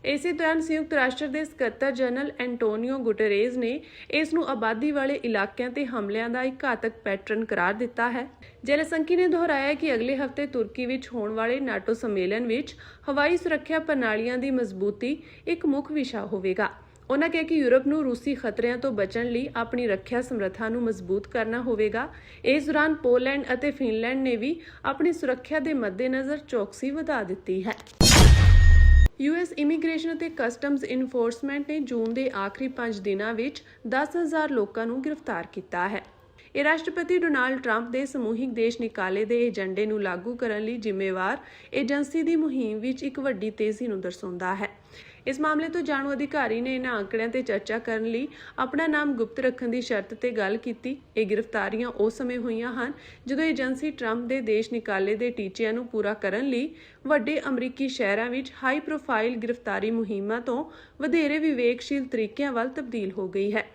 ਇਸੇ ਦੌਰਾਨ ਸੰਯੁਕਤ ਰਾਸ਼ਟਰ ਦੇ ਸਕੱਤਰ ਜਨਰਲ ਐਂਟੋਨੀਓ ਗੁਟੇਰੇਜ਼ ਨੇ ਇਸ ਨੂੰ ਆਬਾਦੀ ਵਾਲੇ ਇਲਾਕਿਆਂ ਤੇ ਹਮਲਿਆਂ ਦਾ ਇੱਕ ਘਾਤਕ ਪੈਟਰਨ ਕਰਾਰ ਦਿੱਤਾ ਹੈ। ਜ਼ੈਲੈਂਸਕੀ ਨੇ ਦੁਹਰਾਇਆ ਕਿ ਅਗਲੇ ਹਫ਼ਤੇ ਤੁਰਕੀ ਵਿੱਚ ਹੋਣ ਵਾਲੇ ਨਾਟੋ ਸੰਮੇਲਨ ਵਿੱਚ ਹਵਾਈ ਸੁਰੱਖਿਆ ਪ੍ਰਣਾਲੀਆਂ ਦੀ ਮਜ਼ਬੂਤੀ ਇੱਕ ਮੁੱਖ ਵਿਸ਼ਾ ਹੋਵੇਗਾ। ਉਹਨਾਂ ਕਿਹਾ ਕਿ ਯੂਰਪ ਨੂੰ ਰੂਸੀ ਖਤਰਿਆਂ ਤੋਂ ਬਚਣ ਲਈ ਆਪਣੀ ਰੱਖਿਆ ਸਮਰੱਥਾ ਨੂੰ ਮਜ਼ਬੂਤ ਕਰਨਾ ਹੋਵੇਗਾ। ਇਸ ਦੌਰਾਨ ਪੋਲੈਂਡ ਅਤੇ ਫਿਨਲੈਂਡ ਨੇ ਵੀ ਆਪਣੀ ਸੁਰੱਖਿਆ ਦੇ ਮੱਦੇਨਜ਼ਰ ਚੌਕਸੀ ਵਧਾ ਦਿੱਤੀ ਹੈ। ਯੂਐਸ ਇਮੀਗ੍ਰੇਸ਼ਨ ਅਤੇ ਕਸਟਮਜ਼ ਇਨਫੋਰਸਮੈਂਟ ਨੇ ਜੂਨ ਦੇ ਆਖਰੀ 5 ਦਿਨਾਂ ਵਿੱਚ 10,000 ਲੋਕਾਂ ਨੂੰ ਗ੍ਰਿਫਤਾਰ ਕੀਤਾ ਹੈ। ਇਹ ਰਾਸ਼ਟਰਪਤੀ ਡੋਨਾਲਡ ਟਰੰਪ ਦੇ ਸਮੂਹਿਕ ਦੇਸ਼ ਨਿਕਾਲੇ ਦੇ ਏਜੰਡੇ ਨੂੰ ਲਾਗੂ ਕਰਨ ਲਈ ਜ਼ਿੰਮੇਵਾਰ ਏਜੰਸੀ ਦੀ ਮੁਹਿੰਮ ਵਿੱਚ ਇੱਕ ਵੱਡੀ ਤੇਜ਼ੀ ਨੂੰ ਦਰਸਾਉਂਦਾ ਹੈ। ਇਸ ਮਾਮਲੇ ਤੋਂ ਜਾਣੂ ਅਧਿਕਾਰੀ ਨੇ ਇਹਨਾਂ ਅੰਕੜਿਆਂ ਤੇ ਚਰਚਾ ਕਰਨ ਲਈ ਆਪਣਾ ਨਾਮ ਗੁਪਤ ਰੱਖਣ ਦੀ ਸ਼ਰਤ ਤੇ ਗੱਲ ਕੀਤੀ। ਇਹ ਗ੍ਰਿਫਤਾਰੀਆਂ ਉਸ ਸਮੇਂ ਹੋਈਆਂ ਹਨ ਜਦੋਂ ਏਜੰਸੀ ਟਰੰਪ ਦੇ ਦੇਸ਼ ਨਿਕਾਲੇ ਦੇ ਟੀਚਿਆਂ ਨੂੰ ਪੂਰਾ ਕਰਨ ਲਈ ਵੱਡੇ ਅਮਰੀਕੀ ਸ਼ਹਿਰਾਂ ਵਿੱਚ ਹਾਈ ਪ੍ਰੋਫਾਈਲ ਗ੍ਰਿਫਤਾਰੀ ਮੁਹਿੰਮਾਂ ਤੋਂ ਵਧੇਰੇ ਵਿਵੇਕਸ਼ੀਲ ਤਰੀਕਿਆਂ ਵੱਲ ਤਬਦੀਲ ਹੋ ਗਈ ਹੈ।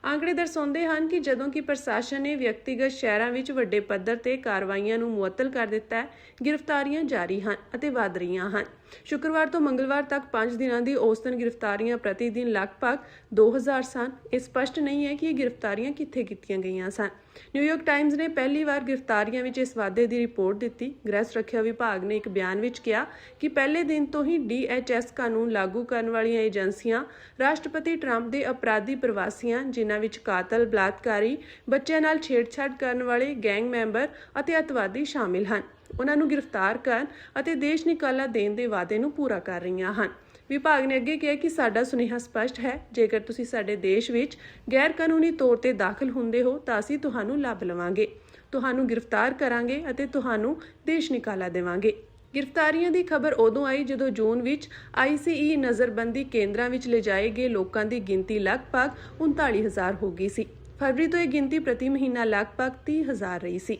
ਆંકੜੇ ਦਰਸਾਉਂਦੇ ਹਨ ਕਿ ਜਦੋਂ ਕਿ ਪ੍ਰਸ਼ਾਸਨ ਨੇ ਵਿਅਕਤੀਗਤ ਸ਼ਹਿਰਾਂ ਵਿੱਚ ਵੱਡੇ ਪੱਧਰ ਤੇ ਕਾਰਵਾਈਆਂ ਨੂੰ ਮੁਅੱਤਲ ਕਰ ਦਿੱਤਾ ਹੈ, ਗ੍ਰਿਫਤਾਰੀਆਂ ਜਾਰੀ ਹਨ ਅਤੇ ਵਧ ਰਹੀਆਂ ਹਨ। ਸ਼ੁੱਕਰਵਾਰ ਤੋਂ ਮੰਗਲਵਾਰ ਤੱਕ 5 ਦਿਨਾਂ ਦੀ ਔਸਤਨ ਗ੍ਰਿਫਤਾਰੀਆਂ ਪ੍ਰਤੀ ਦਿਨ ਲਗਭਗ 2,000 ਸਨ। ਇਹ ਸਪਸ਼ਟ ਨਹੀਂ ਹੈ ਕਿ ਇਹ ਗ੍ਰਿਫਤਾਰੀਆਂ ਕਿੱਥੇ ਕੀਤੀਆਂ ਗਈਆਂ ਸਨ। ਨਿਊਯਾਰਕ ਟਾਈਮਜ਼ ਨੇ ਪਹਿਲੀ ਵਾਰ ਗ੍ਰਿਫਤਾਰੀਆਂ ਵਿੱਚ ਇਸ ਵਾਧੇ ਦੀ ਰਿਪੋਰਟ ਦਿੱਤੀ। ਗ੍ਰਹਿ ਸੁਰੱਖਿਆ ਵਿਭਾਗ ਨੇ ਇੱਕ ਬਿਆਨ ਵਿੱਚ ਕਿਹਾ ਕਿ ਪਹਿਲੇ ਦਿਨ ਤੋਂ ਹੀ DHS ਕਾਨੂੰਨ ਲਾਗੂ ਕਰਨ ਵਾਲੀਆਂ ਏਜੰਸੀਆਂ ਰਾਸ਼ਟਰਪਤੀ ਟਰੰਪ ਦੇ ਅਪਰਾਧੀ ਪ੍ਰਵਾਸੀਆਂ, ਜਿਨ੍ਹਾਂ ਵਿੱਚ ਕਾਤਲ, ਬਲਾਤਕਾਰੀ, ਬੱਚਿਆਂ ਨਾਲ ਛੇੜਛਾੜ ਕਰਨ ਵਾਲੇ ਗੈਂਗ ਮੈਂਬਰ ਅਤੇ ਅੱਤਵਾਦੀ ਸ਼ਾਮਿਲ ਹਨ, ਉਹਨਾਂ ਨੂੰ ਗ੍ਰਿਫਤਾਰ ਕਰਨ ਅਤੇ ਦੇਸ਼ ਨਿਕਾਲਾ ਦੇਣ ਦੇ ਵਾਅਦੇ ਨੂੰ ਪੂਰਾ ਕਰ ਰਹੀਆਂ ਹਨ। ਵਿਭਾਗ ਨੇ ਅੱਗੇ ਕਿਹਾ ਕਿ ਸਾਡਾ ਸੁਨੇਹਾ ਸਪਸ਼ਟ ਹੈ, ਜੇਕਰ ਤੁਸੀਂ ਸਾਡੇ ਦੇਸ਼ ਵਿੱਚ ਗੈਰ ਕਾਨੂੰਨੀ ਤੌਰ ਤੇ ਦਾਖਲ ਹੁੰਦੇ ਹੋ ਤਾਂ ਅਸੀਂ ਤੁਹਾਨੂੰ ਲੱਭ ਲਵਾਂਗੇ, ਤੁਹਾਨੂੰ ਗ੍ਰਿਫਤਾਰ ਕਰਾਂਗੇ ਅਤੇ ਤੁਹਾਨੂੰ ਦੇਸ਼ ਨਿਕਾਲਾ ਦੇਵਾਂਗੇ। ਗ੍ਰਿਫਤਾਰੀਆਂ ਦੀ ਖਬਰ ਉਦੋਂ ਆਈ ਜਦੋਂ ਜੂਨ ਵਿੱਚ ICE ਨਜ਼ਰਬੰਦੀ ਕੇਂਦਰਾਂ ਵਿੱਚ ਲਿਜਾਏ ਗਏ ਲੋਕਾਂ ਦੀ ਗਿਣਤੀ ਲਗਭਗ 39,000 ਹੋ ਗਈ ਸੀ। ਫਰਵਰੀ ਤੋਂ ਇਹ ਗਿਣਤੀ ਪ੍ਰਤੀ ਮਹੀਨਾ ਲਗਭਗ 30,000 ਰਹੀ ਸੀ।